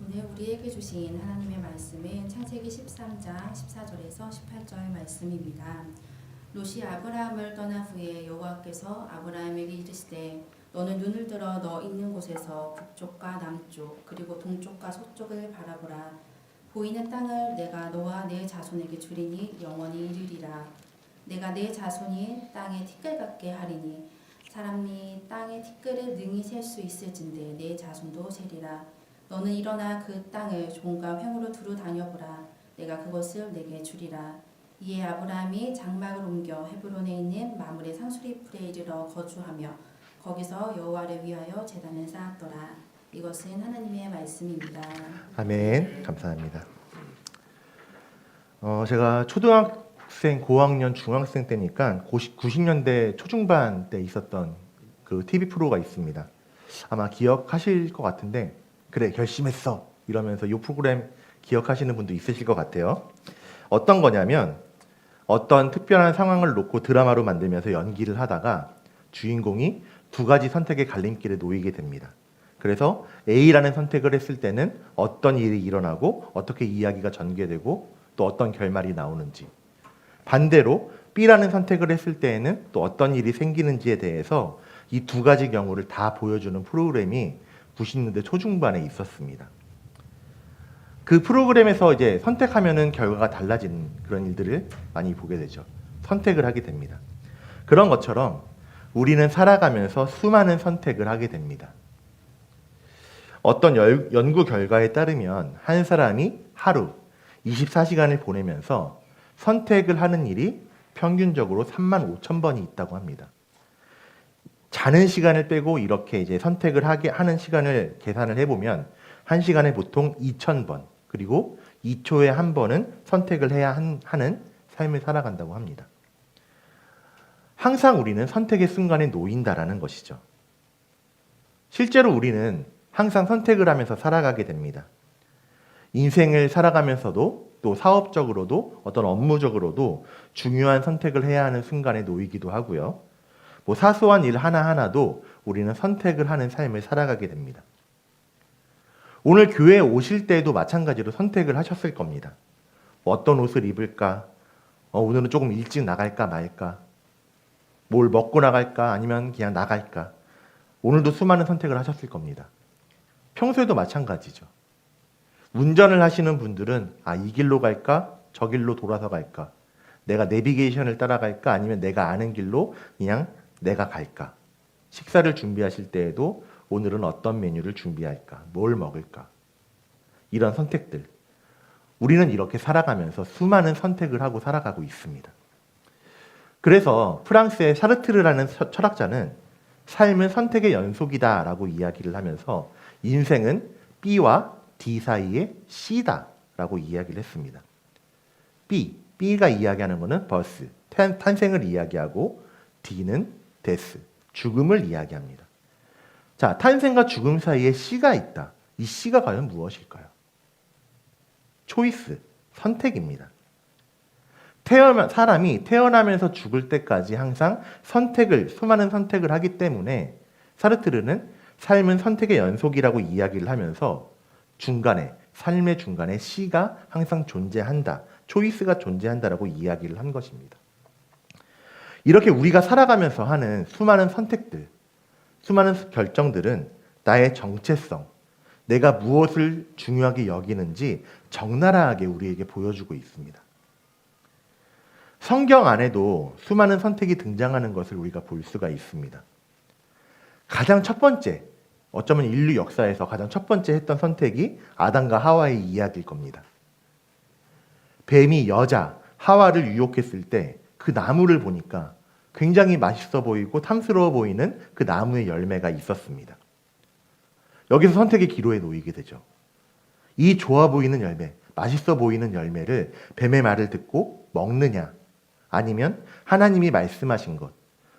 오늘 우리에게 주신 하나님의 말씀은 창세기 13장 14절에서 18절 말씀입니다. 롯이 아브라함을 떠난 후에 여호와께서 아브라함에게 이르시되 너는 눈을 들어 너 있는 곳에서 북쪽과 남쪽 그리고 동쪽과 서쪽을 바라보라. 보이는 땅을 내가 너와 내 자손에게 주리니 영원히 이르리라. 내가 내 자손이 땅에 티끌 같게 하리니 사람이 땅의 티끌을 능히 셀 수 있을진데 내 자손도 세리라. 너는 일어나 그 땅을 종과 횡으로 두루 다녀보라. 내가 그것을 내게 주리라. 이에 아브라함이 장막을 옮겨 헤브론에 있는 마므레 상수리 풀에 이르러 거주하며 거기서 여호와를 위하여 제단을 쌓았더라. 이것은 하나님의 말씀입니다. 아멘. 감사합니다. 제가 초등학생, 고학년, 중학생 때니까 90년대 초중반 때 있었던 그 TV 프로가 있습니다. 아마 기억하실 것 같은데, 그래 결심했어 이러면서 이 프로그램 기억하시는 분도 있으실 것 같아요. 어떤 거냐면 어떤 특별한 상황을 놓고 드라마로 만들면서 연기를 하다가 주인공이 두 가지 선택의 갈림길에 놓이게 됩니다. 그래서 A라는 선택을 했을 때는 어떤 일이 일어나고 어떻게 이야기가 전개되고 또 어떤 결말이 나오는지, 반대로 B라는 선택을 했을 때에는 또 어떤 일이 생기는지에 대해서 이 두 가지 경우를 다 보여주는 프로그램이 90년대 초중반에 있었습니다. 그 프로그램에서 이제 선택하면은 결과가 달라지는 그런 일들을 많이 보게 되죠. 선택을 하게 됩니다. 그런 것처럼 우리는 살아가면서 수많은 선택을 하게 됩니다. 어떤 연구 결과에 따르면 한 사람이 하루 24시간을 보내면서 선택을 하는 일이 평균적으로 35,000번이 있다고 합니다. 자는 시간을 빼고 이렇게 이제 선택을 하는 시간을 계산을 해보면 한 시간에 보통 2,000번, 그리고 2초에 한 번은 선택을 해야 하는 삶을 살아간다고 합니다. 항상 우리는 선택의 순간에 놓인다라는 것이죠. 실제로 우리는 항상 선택을 하면서 살아가게 됩니다. 인생을 살아가면서도 또 사업적으로도 어떤 업무적으로도 중요한 선택을 해야 하는 순간에 놓이기도 하고요. 뭐 사소한 일 하나하나도 우리는 선택을 하는 삶을 살아가게 됩니다. 오늘 교회에 오실 때도 마찬가지로 선택을 하셨을 겁니다. 어떤 옷을 입을까? 오늘은 조금 일찍 나갈까 말까? 뭘 먹고 나갈까? 아니면 그냥 나갈까? 오늘도 수많은 선택을 하셨을 겁니다. 평소에도 마찬가지죠. 운전을 하시는 분들은 이 길로 갈까? 저 길로 돌아서 갈까? 내가 내비게이션을 따라갈까? 아니면 내가 아는 길로 그냥 내가 갈까? 식사를 준비하실 때에도 오늘은 어떤 메뉴를 준비할까? 뭘 먹을까? 이런 선택들. 우리는 이렇게 살아가면서 수많은 선택을 하고 살아가고 있습니다. 그래서 프랑스의 사르트르라는 철학자는 삶은 선택의 연속이다라고 이야기를 하면서 인생은 B와 D 사이의 C다라고 이야기를 했습니다. B가 이야기하는 것은 버스, 탄생을 이야기하고 D는 데스, 죽음을 이야기합니다. 자, 탄생과 죽음 사이에 C가 있다. 이 C가 과연 무엇일까요? 초이스, 선택입니다. 사람이 태어나면서 죽을 때까지 항상 수많은 선택을 하기 때문에 사르트르는 삶은 선택의 연속이라고 이야기를 하면서 삶의 중간에 C가 항상 존재한다. 초이스가 존재한다라고 이야기를 한 것입니다. 이렇게 우리가 살아가면서 하는 수많은 선택들, 수많은 결정들은 나의 정체성, 내가 무엇을 중요하게 여기는지 적나라하게 우리에게 보여주고 있습니다. 성경 안에도 수많은 선택이 등장하는 것을 우리가 볼 수가 있습니다. 가장 첫 번째, 어쩌면 인류 역사에서 가장 첫 번째 했던 선택이 아담과 하와의 이야기일 겁니다. 뱀이 여자 하와를 유혹했을 때 그 나무를 보니까 굉장히 맛있어 보이고 탐스러워 보이는 그 나무의 열매가 있었습니다. 여기서 선택의 기로에 놓이게 되죠. 이 좋아 보이는 열매, 맛있어 보이는 열매를 뱀의 말을 듣고 먹느냐, 아니면 하나님이 말씀하신 것,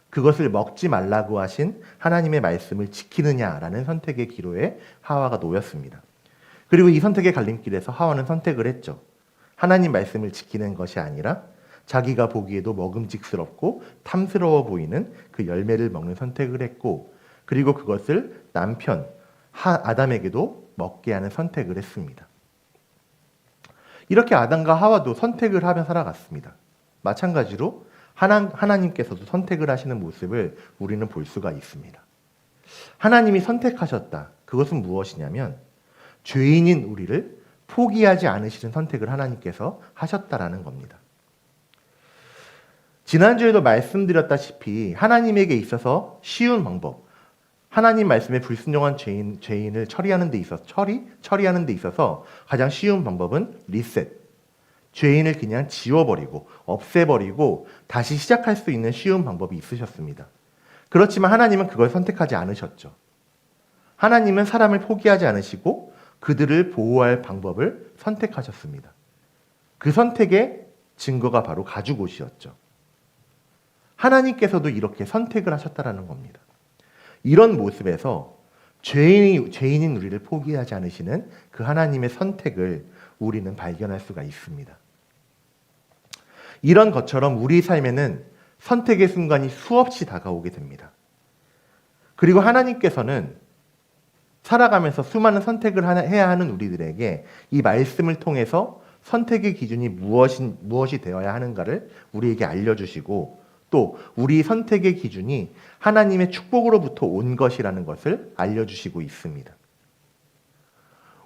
그것을 먹지 말라고 하신 하나님의 말씀을 지키느냐라는 선택의 기로에 하와가 놓였습니다. 그리고 이 선택의 갈림길에서 하와는 선택을 했죠. 하나님 말씀을 지키는 것이 아니라 자기가 보기에도 먹음직스럽고 탐스러워 보이는 그 열매를 먹는 선택을 했고, 그리고 그것을 남편 아담에게도 먹게 하는 선택을 했습니다. 이렇게 아담과 하와도 선택을 하며 살아갔습니다. 마찬가지로 하나님께서도 선택을 하시는 모습을 우리는 볼 수가 있습니다. 하나님이 선택하셨다. 그것은 무엇이냐면 죄인인 우리를 포기하지 않으시는 선택을 하나님께서 하셨다라는 겁니다. 지난주에도 말씀드렸다시피 하나님에게 있어서 쉬운 방법, 하나님 말씀에 불순종한 죄인을 처리하는 데 있어서 가장 쉬운 방법은 리셋. 죄인을 그냥 지워버리고 없애버리고 다시 시작할 수 있는 쉬운 방법이 있으셨습니다. 그렇지만 하나님은 그걸 선택하지 않으셨죠. 하나님은 사람을 포기하지 않으시고 그들을 보호할 방법을 선택하셨습니다. 그 선택의 증거가 바로 가죽옷이었죠. 하나님께서도 이렇게 선택을 하셨다라는 겁니다. 이런 모습에서 죄인인 우리를 포기하지 않으시는 그 하나님의 선택을 우리는 발견할 수가 있습니다. 이런 것처럼 우리 삶에는 선택의 순간이 수없이 다가오게 됩니다. 그리고 하나님께서는 살아가면서 수많은 선택을 해야 하는 우리들에게 이 말씀을 통해서 선택의 기준이 무엇이 되어야 하는가를 우리에게 알려주시고 또 우리 선택의 기준이 하나님의 축복으로부터 온 것이라는 것을 알려주시고 있습니다.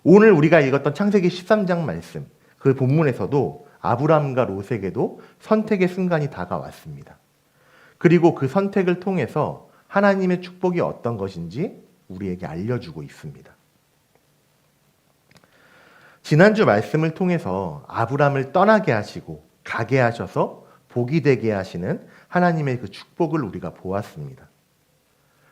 오늘 우리가 읽었던 창세기 13장 말씀, 그 본문에서도 아브라함과 롯에게도 선택의 순간이 다가왔습니다. 그리고 그 선택을 통해서 하나님의 축복이 어떤 것인지 우리에게 알려주고 있습니다. 지난주 말씀을 통해서 아브라함을 떠나게 하시고 가게 하셔서 복이 되게 하시는 하나님의 그 축복을 우리가 보았습니다.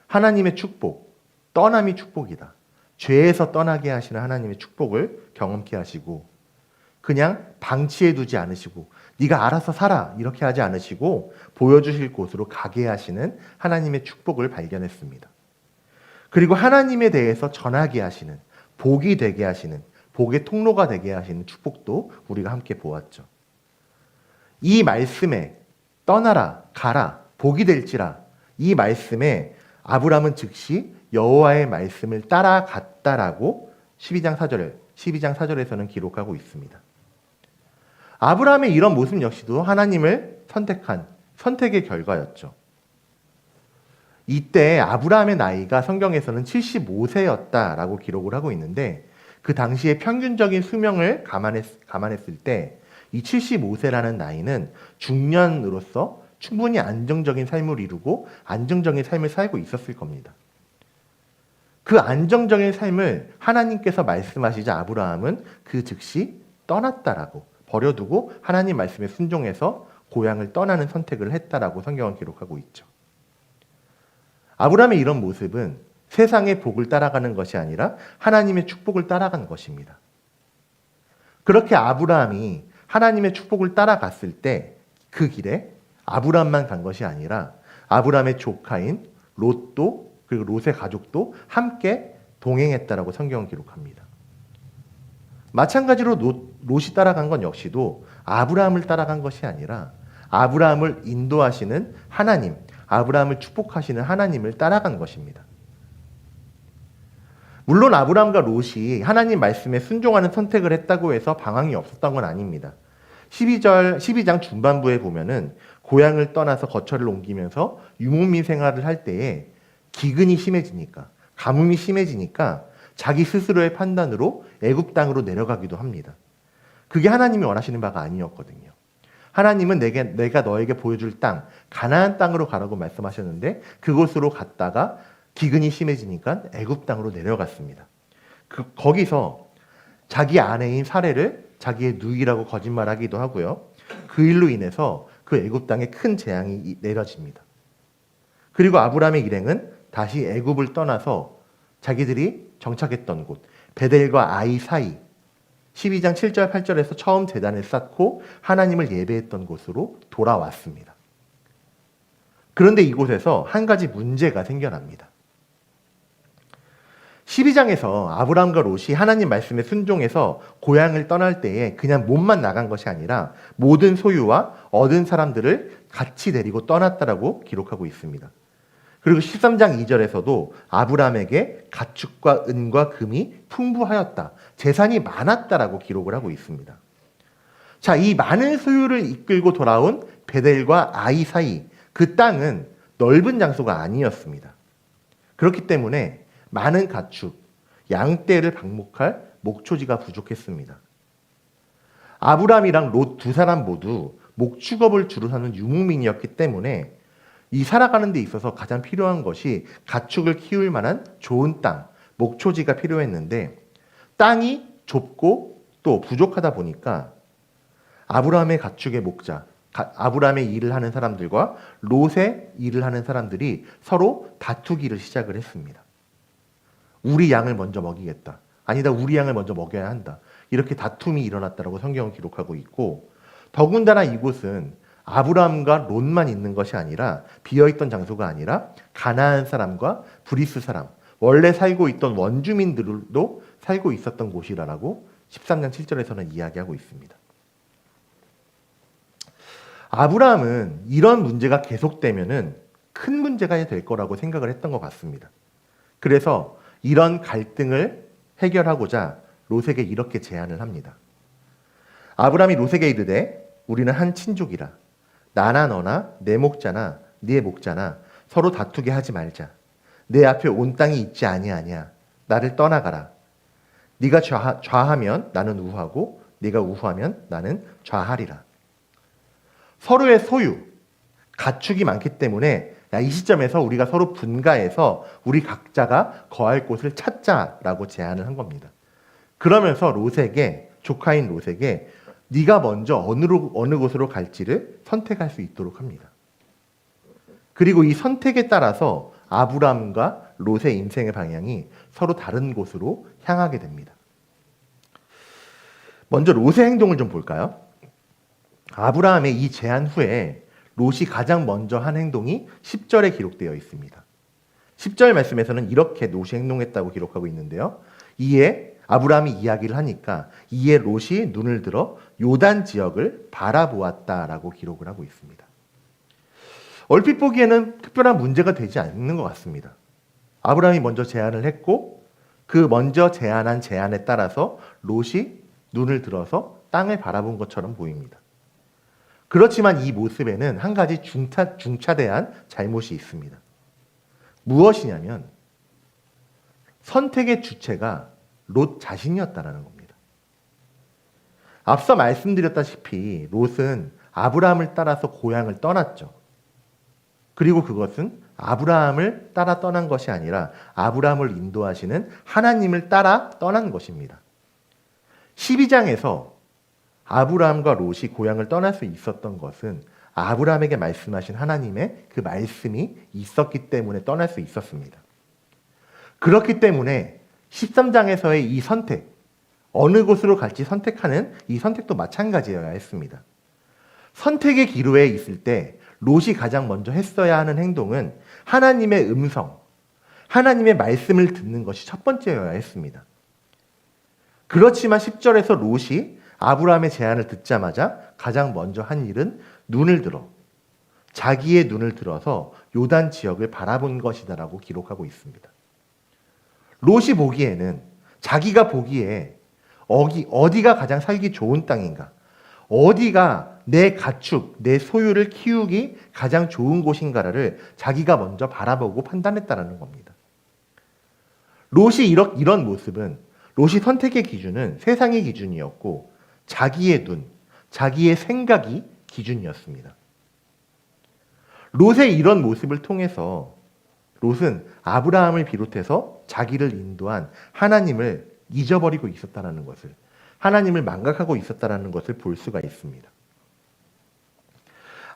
하나님의 축복, 떠남이 축복이다. 죄에서 떠나게 하시는 하나님의 축복을 경험케 하시고 그냥 방치해 두지 않으시고 네가 알아서 살아 이렇게 하지 않으시고 보여주실 곳으로 가게 하시는 하나님의 축복을 발견했습니다. 그리고 하나님에 대해서 전하게 하시는, 복이 되게 하시는, 복의 통로가 되게 하시는 축복도 우리가 함께 보았죠. 이 말씀에 떠나라, 가라, 복이 될지라 이 말씀에 아브라함은 즉시 여호와의 말씀을 따라갔다라고 12장 4절에서는 기록하고 있습니다. 아브라함의 이런 모습 역시도 하나님을 선택한 선택의 결과였죠. 이때 아브라함의 나이가 성경에서는 75세였다라고 기록을 하고 있는데 그 당시의 평균적인 수명을 감안했을 때 이 75세라는 나이는 중년으로서 충분히 안정적인 삶을 이루고 안정적인 삶을 살고 있었을 겁니다. 그 안정적인 삶을 하나님께서 말씀하시자 아브라함은 그 즉시 떠났다라고 버려두고 하나님 말씀에 순종해서 고향을 떠나는 선택을 했다라고 성경은 기록하고 있죠. 아브라함의 이런 모습은 세상의 복을 따라가는 것이 아니라 하나님의 축복을 따라간 것입니다. 그렇게 아브라함이 하나님의 축복을 따라갔을 때 그 길에 아브라함만 간 것이 아니라 아브라함의 조카인 롯도 그리고 롯의 가족도 함께 동행했다라고 성경은 기록합니다. 마찬가지로 롯이 따라간 건 역시도 아브라함을 따라간 것이 아니라 아브라함을 인도하시는 하나님, 아브라함을 축복하시는 하나님을 따라간 것입니다. 물론 아브라함과 롯이 하나님 말씀에 순종하는 선택을 했다고 해서 방황이 없었던 건 아닙니다. 12장 중반부에 보면은 고향을 떠나서 거처를 옮기면서 유목민 생활을 할 때에 기근이 심해지니까, 가뭄이 심해지니까 자기 스스로의 판단으로 애굽 땅으로 내려가기도 합니다. 그게 하나님이 원하시는 바가 아니었거든요. 하나님은 내가 너에게 보여줄 땅, 가나안 땅으로 가라고 말씀하셨는데 그곳으로 갔다가 기근이 심해지니까 애굽 땅으로 내려갔습니다. 거기서 자기 아내인 사레를 자기의 누이라고 거짓말하기도 하고요. 그 일로 인해서 그 애굽 땅에 큰 재앙이 내려집니다. 그리고 아브라함의 일행은 다시 애굽을 떠나서 자기들이 정착했던 곳 베델과 아이 사이 12장 7절 8절에서 처음 제단을 쌓고 하나님을 예배했던 곳으로 돌아왔습니다. 그런데 이곳에서 한 가지 문제가 생겨납니다. 12장에서 아브라함과 롯이 하나님 말씀에 순종해서 고향을 떠날 때에 그냥 몸만 나간 것이 아니라 모든 소유와 얻은 사람들을 같이 데리고 떠났다라고 기록하고 있습니다. 그리고 13장 2절에서도 아브라함에게 가축과 은과 금이 풍부하였다. 재산이 많았다라고 기록을 하고 있습니다. 자, 이 많은 소유를 이끌고 돌아온 베델과 아이 사이 그 땅은 넓은 장소가 아니었습니다. 그렇기 때문에 많은 가축, 양떼를 방목할 목초지가 부족했습니다. 아브라함이랑 롯 두 사람 모두 목축업을 주로 하는 유목민이었기 때문에 이 살아가는 데 있어서 가장 필요한 것이 가축을 키울 만한 좋은 땅, 목초지가 필요했는데 땅이 좁고 또 부족하다 보니까 아브라함의 가축의 목자, 아브라함의 일을 하는 사람들과 롯의 일을 하는 사람들이 서로 다투기를 시작을 했습니다. 우리 양을 먼저 먹이겠다. 아니다, 우리 양을 먼저 먹여야 한다. 이렇게 다툼이 일어났다고 성경은 기록하고 있고, 더군다나 이곳은 아브라함과 롯만 있는 것이 아니라, 비어있던 장소가 아니라 가나안 사람과 브리스 사람, 원래 살고 있던 원주민들도 살고 있었던 곳이라고 13장 7절에서는 이야기하고 있습니다. 아브라함은 이런 문제가 계속되면은 큰 문제가 될 거라고 생각을 했던 것 같습니다. 그래서 이런 갈등을 해결하고자 롯에게 이렇게 제안을 합니다. 아브라함이 롯에게 이르되 우리는 한 친족이라 나나 너나 내 목자나 네 목자나 서로 다투게 하지 말자. 내 앞에 온 땅이 있지 아니하냐. 나를 떠나가라. 네가 좌하면 나는 우하고 네가 우하면 나는 좌하리라. 서로의 소유, 가축이 많기 때문에 이 시점에서 우리가 서로 분가해서 우리 각자가 거할 곳을 찾자라고 제안을 한 겁니다. 그러면서 롯에게, 조카인 롯에게 네가 먼저 어느 곳으로 갈지를 선택할 수 있도록 합니다. 그리고 이 선택에 따라서 아브라함과 롯의 인생의 방향이 서로 다른 곳으로 향하게 됩니다. 먼저 롯의 행동을 좀 볼까요? 아브라함의 이 제안 후에 롯이 가장 먼저 한 행동이 10절에 기록되어 있습니다. 10절 말씀에서는 이렇게 롯이 행동했다고 기록하고 있는데요. 이에 아브라함이 이야기를 하니까 이에 롯이 눈을 들어 요단 지역을 바라보았다라고 기록을 하고 있습니다. 얼핏 보기에는 특별한 문제가 되지 않는 것 같습니다. 아브라함이 먼저 제안을 했고 그 먼저 제안한 제안에 따라서 롯이 눈을 들어서 땅을 바라본 것처럼 보입니다. 그렇지만 이 모습에는 한 가지 중차대한 잘못이 있습니다. 무엇이냐면 선택의 주체가 롯 자신이었다는 겁니다. 앞서 말씀드렸다시피 롯은 아브라함을 따라서 고향을 떠났죠. 그리고 그것은 아브라함을 따라 떠난 것이 아니라 아브라함을 인도하시는 하나님을 따라 떠난 것입니다. 12장에서 아브라함과 롯이 고향을 떠날 수 있었던 것은 아브라함에게 말씀하신 하나님의 그 말씀이 있었기 때문에 떠날 수 있었습니다. 그렇기 때문에 13장에서의 이 선택, 어느 곳으로 갈지 선택하는 이 선택도 마찬가지여야 했습니다. 선택의 기로에 있을 때 롯이 가장 먼저 했어야 하는 행동은 하나님의 음성, 하나님의 말씀을 듣는 것이 첫 번째여야 했습니다. 그렇지만 10절에서 롯이 아브라함의 제안을 듣자마자 가장 먼저 한 일은 눈을 들어 자기의 눈을 들어서 요단 지역을 바라본 것이다라고 기록하고 있습니다. 롯이 보기에는 자기가 보기에 어디가 가장 살기 좋은 땅인가, 어디가 내 가축, 내 소유를 키우기 가장 좋은 곳인가를 자기가 먼저 바라보고 판단했다는 겁니다. 롯이 이런 모습은 롯이 선택의 기준은 세상의 기준이었고 자기의 눈, 자기의 생각이 기준이었습니다. 롯의 이런 모습을 통해서 롯은 아브라함을 비롯해서 자기를 인도한 하나님을 잊어버리고 있었다는 것을, 하나님을 망각하고 있었다는 것을 볼 수가 있습니다.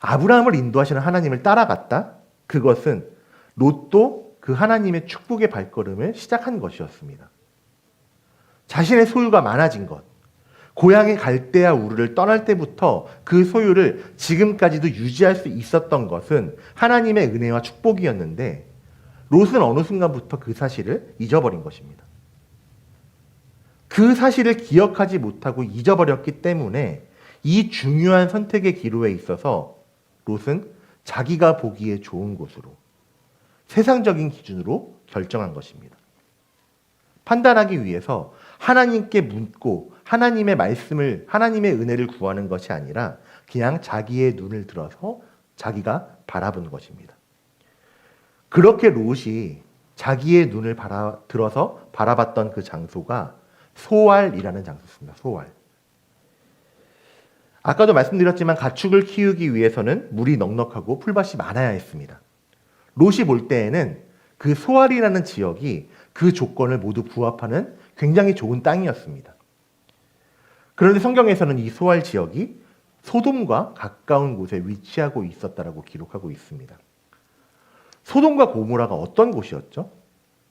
아브라함을 인도하시는 하나님을 따라갔다? 그것은 롯도 그 하나님의 축복의 발걸음을 시작한 것이었습니다. 자신의 소유가 많아진 것, 고향의 갈대아 우르를 떠날 때부터 그 소유를 지금까지도 유지할 수 있었던 것은 하나님의 은혜와 축복이었는데 롯은 어느 순간부터 그 사실을 잊어버린 것입니다. 그 사실을 기억하지 못하고 잊어버렸기 때문에 이 중요한 선택의 기로에 있어서 롯은 자기가 보기에 좋은 곳으로, 세상적인 기준으로 결정한 것입니다. 판단하기 위해서 하나님께 묻고 하나님의 말씀을, 하나님의 은혜를 구하는 것이 아니라 그냥 자기의 눈을 들어서 자기가 바라본 것입니다. 그렇게 롯이 자기의 눈을 들어서 바라봤던 그 장소가 소알이라는 장소였습니다. 소알. 아까도 말씀드렸지만 가축을 키우기 위해서는 물이 넉넉하고 풀밭이 많아야 했습니다. 롯이 볼 때에는 그 소알이라는 지역이 그 조건을 모두 부합하는 굉장히 좋은 땅이었습니다. 그런데 성경에서는 이 소알 지역이 소돔과 가까운 곳에 위치하고 있었다라고 기록하고 있습니다. 소돔과 고모라가 어떤 곳이었죠?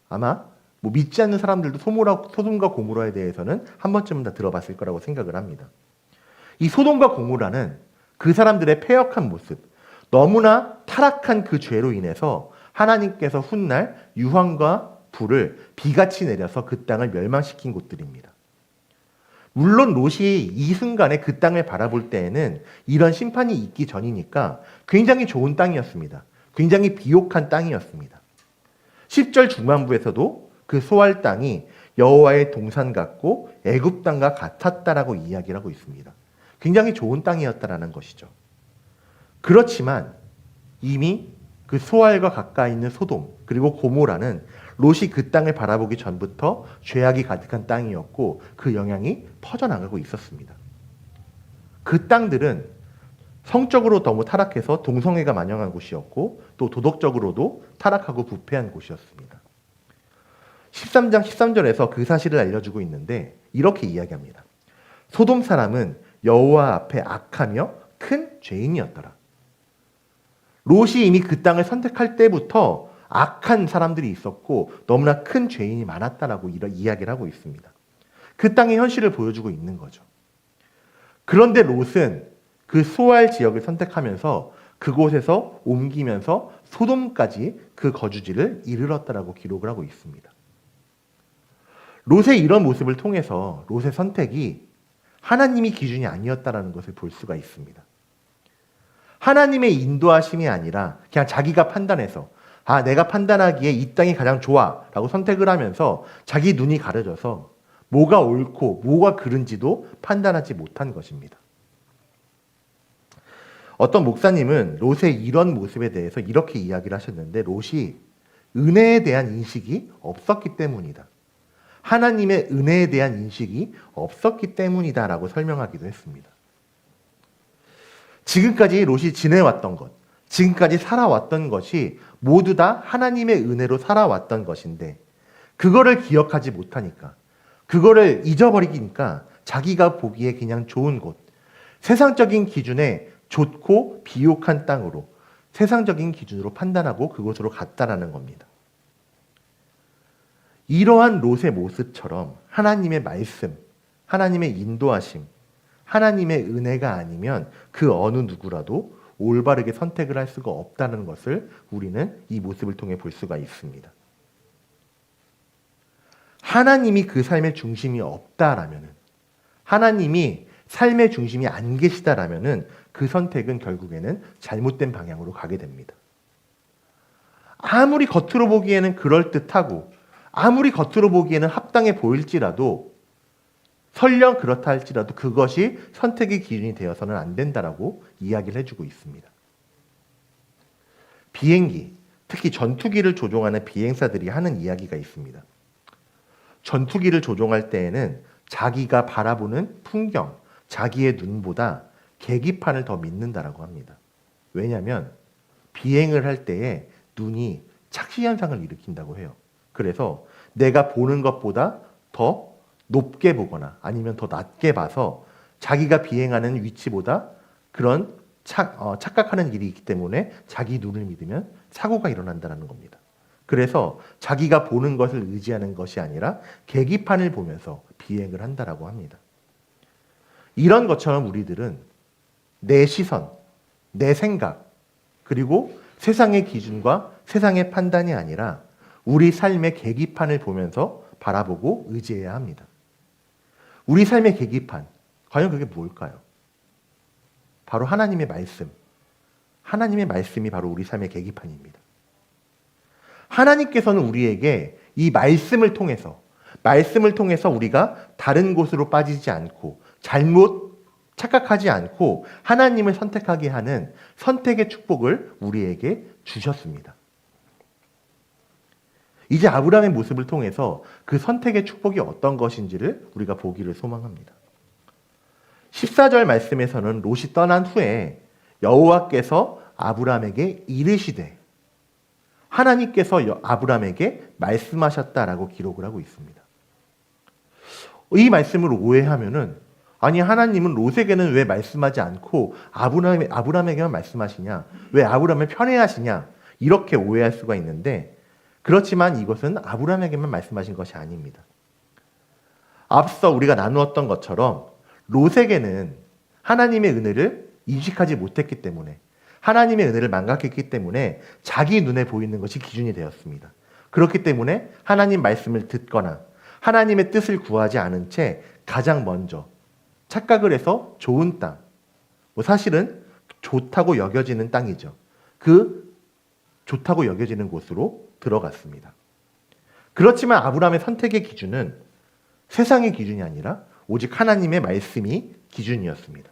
아마 믿지 않는 사람들도 소돔과 고모라에 대해서는 한 번쯤은 다 들어봤을 거라고 생각을 합니다. 이 소돔과 고모라는 그 사람들의 패역한 모습, 너무나 타락한 그 죄로 인해서 하나님께서 훗날 유황과 불을 비같이 내려서 그 땅을 멸망시킨 곳들입니다. 물론 롯이 이 순간에 그 땅을 바라볼 때에는 이런 심판이 있기 전이니까 굉장히 좋은 땅이었습니다. 굉장히 비옥한 땅이었습니다. 10절 중반부에서도 그 소알 땅이 여호와의 동산 같고 애굽 땅과 같았다라고 이야기를 하고 있습니다. 굉장히 좋은 땅이었다라는 것이죠. 그렇지만 이미 그 소알과 가까이 있는 소돔 그리고 고모라는 롯이 그 땅을 바라보기 전부터 죄악이 가득한 땅이었고 그 영향이 퍼져나가고 있었습니다. 그 땅들은 성적으로 너무 타락해서 동성애가 만연한 곳이었고 또 도덕적으로도 타락하고 부패한 곳이었습니다. 13장 13절에서 그 사실을 알려주고 있는데 이렇게 이야기합니다. 소돔 사람은 여호와 앞에 악하며 큰 죄인이었더라. 롯이 이미 그 땅을 선택할 때부터 악한 사람들이 있었고 너무나 큰 죄인이 많았다라고 이런 이야기를 하고 있습니다. 그 땅의 현실을 보여주고 있는 거죠. 그런데 롯은 그 소알 지역을 선택하면서 그곳에서 옮기면서 소돔까지 그 거주지를 이르렀다라고 기록을 하고 있습니다. 롯의 이런 모습을 통해서 롯의 선택이 하나님이 기준이 아니었다라는 것을 볼 수가 있습니다. 하나님의 인도하심이 아니라 그냥 자기가 판단해서 내가 판단하기에 이 땅이 가장 좋아 라고 선택을 하면서 자기 눈이 가려져서 뭐가 옳고 뭐가 그른지도 판단하지 못한 것입니다. 어떤 목사님은 롯의 이런 모습에 대해서 이렇게 이야기를 하셨는데 롯이 은혜에 대한 인식이 없었기 때문이다. 하나님의 은혜에 대한 인식이 없었기 때문이다라고 설명하기도 했습니다. 지금까지 롯이 지내왔던 것, 지금까지 살아왔던 것이 모두 다 하나님의 은혜로 살아왔던 것인데 그거를 기억하지 못하니까 그거를 잊어버리니까 자기가 보기에 그냥 좋은 곳, 세상적인 기준에 좋고 비옥한 땅으로 세상적인 기준으로 판단하고 그곳으로 갔다라는 겁니다. 이러한 롯의 모습처럼 하나님의 말씀, 하나님의 인도하심, 하나님의 은혜가 아니면 그 어느 누구라도 올바르게 선택을 할 수가 없다는 것을 우리는 이 모습을 통해 볼 수가 있습니다. 하나님이 그 삶의 중심이 없다라면은, 하나님이 삶의 중심이 안 계시다라면은 그 선택은 결국에는 잘못된 방향으로 가게 됩니다. 아무리 겉으로 보기에는 그럴듯하고 아무리 겉으로 보기에는 합당해 보일지라도 설령 그렇다 할지라도 그것이 선택의 기준이 되어서는 안 된다라고 이야기를 해주고 있습니다. 비행기, 특히 전투기를 조종하는 비행사들이 하는 이야기가 있습니다. 전투기를 조종할 때에는 자기가 바라보는 풍경, 자기의 눈보다 계기판을 더 믿는다라고 합니다. 왜냐하면 비행을 할 때에 눈이 착시 현상을 일으킨다고 해요. 그래서 내가 보는 것보다 더 높게 보거나 아니면 더 낮게 봐서 자기가 비행하는 위치보다 그런 착각하는 일이 있기 때문에 자기 눈을 믿으면 사고가 일어난다는 겁니다. 그래서 자기가 보는 것을 의지하는 것이 아니라 계기판을 보면서 비행을 한다라고 합니다. 이런 것처럼 우리들은 내 시선, 내 생각, 그리고 세상의 기준과 세상의 판단이 아니라 우리 삶의 계기판을 보면서 바라보고 의지해야 합니다. 우리 삶의 계기판, 과연 그게 뭘까요? 바로 하나님의 말씀. 하나님의 말씀이 바로 우리 삶의 계기판입니다. 하나님께서는 우리에게 이 말씀을 통해서 우리가 다른 곳으로 빠지지 않고 잘못 착각하지 않고 하나님을 선택하게 하는 선택의 축복을 우리에게 주셨습니다. 이제 아브라함의 모습을 통해서 그 선택의 축복이 어떤 것인지를 우리가 보기를 소망합니다. 14절 말씀에서는 롯이 떠난 후에 여호와께서 아브라함에게 이르시되 하나님께서 아브라함에게 말씀하셨다라고 기록을 하고 있습니다. 이 말씀을 오해하면은 아니 하나님은 롯에게는 왜 말씀하지 않고 아브라함에게만 말씀하시냐? 왜 아브라함을 편애하시냐? 이렇게 오해할 수가 있는데 그렇지만 이것은 아브라함에게만 말씀하신 것이 아닙니다. 앞서 우리가 나누었던 것처럼 롯에게는 하나님의 은혜를 인식하지 못했기 때문에 하나님의 은혜를 망각했기 때문에 자기 눈에 보이는 것이 기준이 되었습니다. 그렇기 때문에 하나님 말씀을 듣거나 하나님의 뜻을 구하지 않은 채 가장 먼저 착각을 해서 좋은 땅, 사실은 좋다고 여겨지는 땅이죠. 그 좋다고 여겨지는 곳으로 들어갔습니다. 그렇지만 아브라함의 선택의 기준은 세상의 기준이 아니라 오직 하나님의 말씀이 기준이었습니다.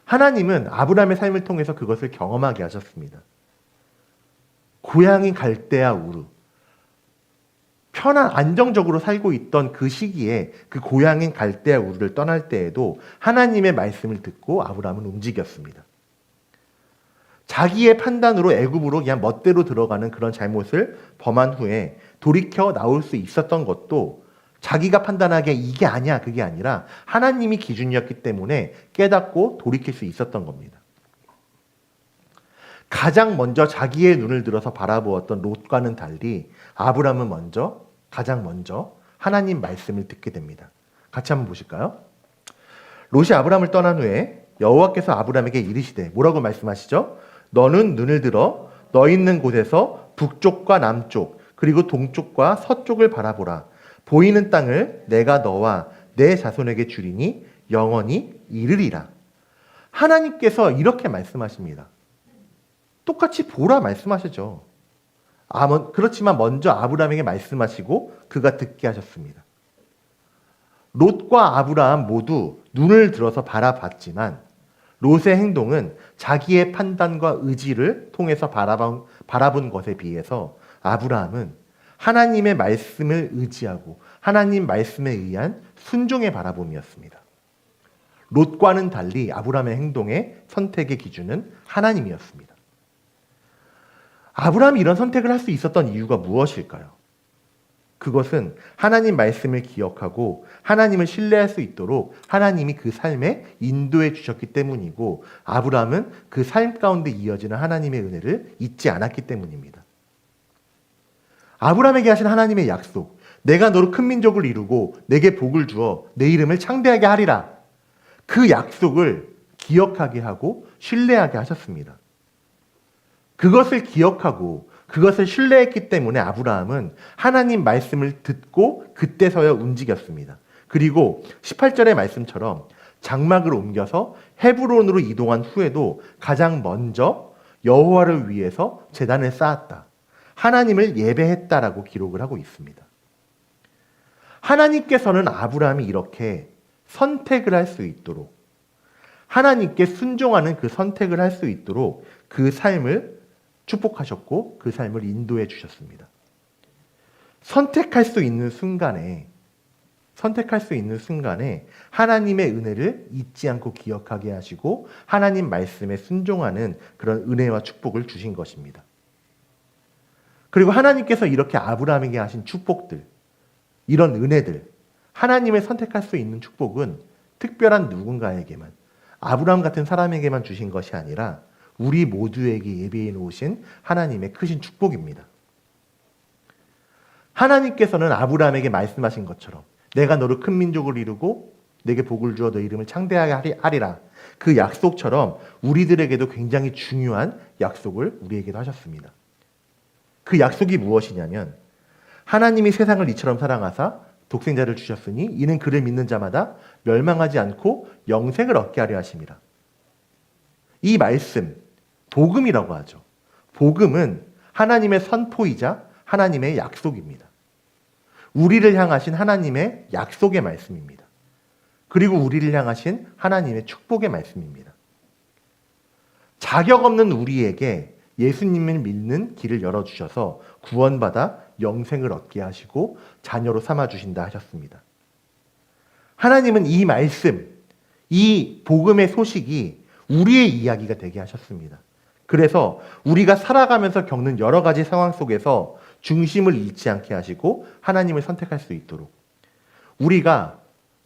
하나님은 아브라함의 삶을 통해서 그것을 경험하게 하셨습니다. 고향인 갈대아 우르, 편안 안정적으로 살고 있던 그 시기에 그 고향인 갈대아 우르를 떠날 때에도 하나님의 말씀을 듣고 아브라함은 움직였습니다. 자기의 판단으로 애굽으로 그냥 멋대로 들어가는 그런 잘못을 범한 후에 돌이켜 나올 수 있었던 것도 자기가 판단하기에 이게 아니야 그게 아니라 하나님이 기준이었기 때문에 깨닫고 돌이킬 수 있었던 겁니다. 가장 먼저 자기의 눈을 들어서 바라보았던 롯과는 달리 아브라함은 가장 먼저 하나님 말씀을 듣게 됩니다. 같이 한번 보실까요? 롯이 아브라함을 떠난 후에 여호와께서 아브라함에게 이르시되 뭐라고 말씀하시죠? 너는 눈을 들어 너 있는 곳에서 북쪽과 남쪽 그리고 동쪽과 서쪽을 바라보라. 보이는 땅을 내가 너와 내 자손에게 주리니 영원히 이르리라. 하나님께서 이렇게 말씀하십니다. 똑같이 보라 말씀하시죠. 그렇지만 먼저 아브라함에게 말씀하시고 그가 듣게 하셨습니다. 롯과 아브라함 모두 눈을 들어서 바라봤지만 롯의 행동은 자기의 판단과 의지를 통해서 바라본 것에 비해서 아브라함은 하나님의 말씀을 의지하고 하나님 말씀에 의한 순종의 바라봄이었습니다. 롯과는 달리 아브라함의 행동의 선택의 기준은 하나님이었습니다. 아브라함이 이런 선택을 할 수 있었던 이유가 무엇일까요? 그것은 하나님 말씀을 기억하고 하나님을 신뢰할 수 있도록 하나님이 그 삶에 인도해 주셨기 때문이고 아브라함은 그 삶 가운데 이어지는 하나님의 은혜를 잊지 않았기 때문입니다. 아브라함에게 하신 하나님의 약속, 내가 너로 큰 민족을 이루고 내게 복을 주어 내 이름을 창대하게 하리라. 그 약속을 기억하게 하고 신뢰하게 하셨습니다. 그것을 기억하고 그것을 신뢰했기 때문에 아브라함은 하나님 말씀을 듣고 그때서야 움직였습니다. 그리고 18절의 말씀처럼 장막을 옮겨서 헤브론으로 이동한 후에도 가장 먼저 여호와를 위해서 제단을 쌓았다. 하나님을 예배했다라고 기록을 하고 있습니다. 하나님께서는 아브라함이 이렇게 선택을 할 수 있도록 하나님께 순종하는 그 선택을 할 수 있도록 그 삶을 축복하셨고 그 삶을 인도해 주셨습니다. 선택할 수 있는 순간에 하나님의 은혜를 잊지 않고 기억하게 하시고 하나님 말씀에 순종하는 그런 은혜와 축복을 주신 것입니다. 그리고 하나님께서 이렇게 아브라함에게 하신 축복들, 이런 은혜들, 하나님을 선택할 수 있는 축복은 특별한 누군가에게만, 아브라함 같은 사람에게만 주신 것이 아니라 우리 모두에게 예비해 놓으신 하나님의 크신 축복입니다. 하나님께서는 아브라함에게 말씀하신 것처럼 내가 너를 큰 민족을 이루고 내게 복을 주어 너 이름을 창대하게 하리라. 그 약속처럼 우리들에게도 굉장히 중요한 약속을 우리에게도 하셨습니다. 그 약속이 무엇이냐면 하나님이 세상을 이처럼 사랑하사 독생자를 주셨으니 이는 그를 믿는 자마다 멸망하지 않고 영생을 얻게 하려 하심이라. 이 말씀, 복음이라고 하죠. 복음은 하나님의 선포이자 하나님의 약속입니다. 우리를 향하신 하나님의 약속의 말씀입니다. 그리고 우리를 향하신 하나님의 축복의 말씀입니다. 자격 없는 우리에게 예수님을 믿는 길을 열어주셔서 구원받아 영생을 얻게 하시고 자녀로 삼아주신다 하셨습니다. 하나님은 이 말씀, 이 복음의 소식이 우리의 이야기가 되게 하셨습니다. 그래서 우리가 살아가면서 겪는 여러 가지 상황 속에서 중심을 잃지 않게 하시고 하나님을 선택할 수 있도록, 우리가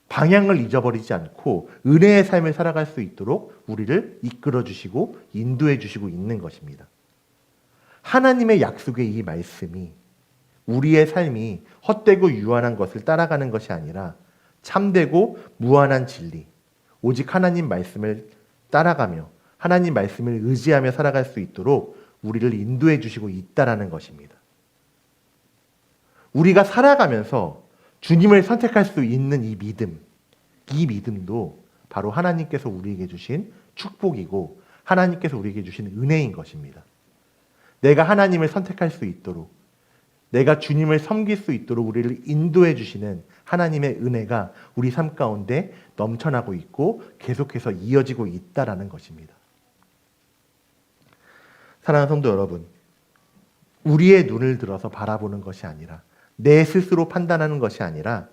방향을 잊어버리지 않고 은혜의 삶을 살아갈 수 있도록 우리를 이끌어 주시고 인도해 주시고 있는 것입니다. 하나님의 약속의 이 말씀이 우리의 삶이 헛되고 유한한 것을 따라가는 것이 아니라 참되고 무한한 진리, 오직 하나님 말씀을 따라가며 하나님 말씀을 의지하며 살아갈 수 있도록 우리를 인도해 주시고 있다라는 것입니다. 우리가 살아가면서 주님을 선택할 수 있는 이 믿음도 바로 하나님께서 우리에게 주신 축복이고 하나님께서 우리에게 주신 은혜인 것입니다. 내가 하나님을 선택할 수 있도록, 내가 주님을 섬길 수 있도록 우리를 인도해 주시는 하나님의 은혜가 우리 삶 가운데 넘쳐나고 있고 계속해서 이어지고 있다라는 것입니다. 사랑하는 성도 여러분, 우리의 눈을 들어서 바라보는 것이 아니라, 내 스스로 판단하는 것이 아니라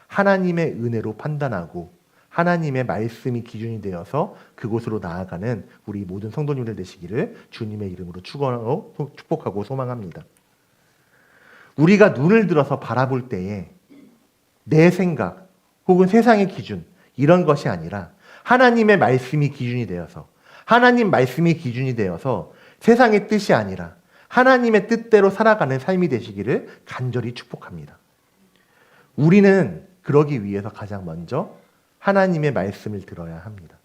하나님의 은혜로 판단하고 하나님의 말씀이 기준이 되어서 그곳으로 나아가는 우리 모든 성도님들 되시기를 주님의 이름으로 축복하고 소망합니다. 우리가 눈을 들어서 바라볼 때에 내 생각 혹은 세상의 기준, 이런 것이 아니라 하나님의 말씀이 기준이 되어서, 하나님 말씀이 기준이 되어서 세상의 뜻이 아니라 하나님의 뜻대로 살아가는 삶이 되시기를 간절히 축복합니다. 우리는 그러기 위해서 가장 먼저 하나님의 말씀을 들어야 합니다.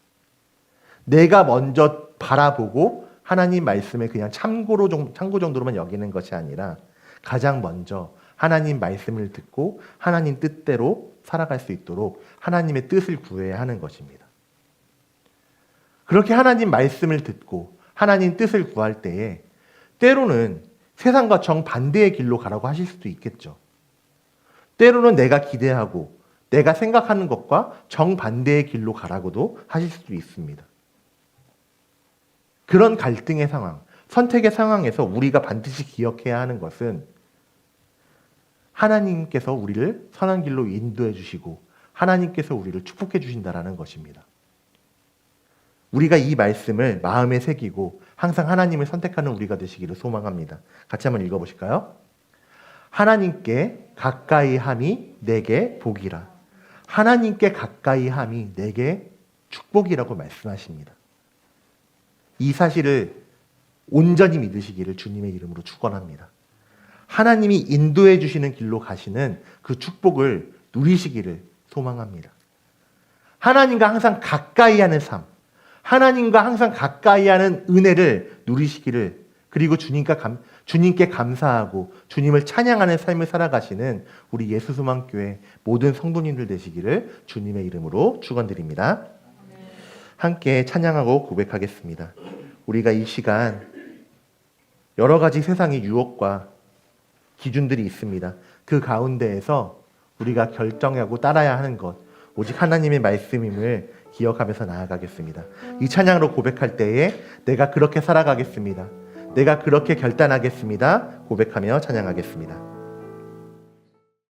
내가 먼저 바라보고 하나님 말씀을 그냥 참고 정도로만 여기는 것이 아니라 가장 먼저 하나님 말씀을 듣고 하나님 뜻대로 살아갈 수 있도록 하나님의 뜻을 구해야 하는 것입니다. 그렇게 하나님 말씀을 듣고 하나님 뜻을 구할 때에 때로는 세상과 정반대의 길로 가라고 하실 수도 있겠죠. 때로는 내가 기대하고 내가 생각하는 것과 정반대의 길로 가라고도 하실 수도 있습니다. 그런 갈등의 상황, 선택의 상황에서 우리가 반드시 기억해야 하는 것은 하나님께서 우리를 선한 길로 인도해 주시고 하나님께서 우리를 축복해 주신다라는 것입니다. 우리가 이 말씀을 마음에 새기고 항상 하나님을 선택하는 우리가 되시기를 소망합니다. 같이 한번 읽어보실까요? 하나님께 가까이 함이 내게 복이라. 하나님께 가까이 함이 내게 축복이라고 말씀하십니다. 이 사실을 온전히 믿으시기를 주님의 이름으로 축원합니다. 하나님이 인도해 주시는 길로 가시는 그 축복을 누리시기를 소망합니다. 하나님과 항상 가까이 하는 삶, 하나님과 항상 가까이 하는 은혜를 누리시기를, 그리고 주님께 감사하고 주님을 찬양하는 삶을 살아가시는 우리 예수소망교회 모든 성도님들 되시기를 주님의 이름으로 축원드립니다. 함께 찬양하고 고백하겠습니다. 우리가 이 시간 여러 가지 세상의 유혹과 기준들이 있습니다. 그 가운데에서 우리가 결정하고 따라야 하는 것, 오직 하나님의 말씀임을 기억하면서 나아가겠습니다. 이 찬양으로 고백할 때에 내가 그렇게 살아가겠습니다. 내가 그렇게 결단하겠습니다. 고백하며 찬양하겠습니다.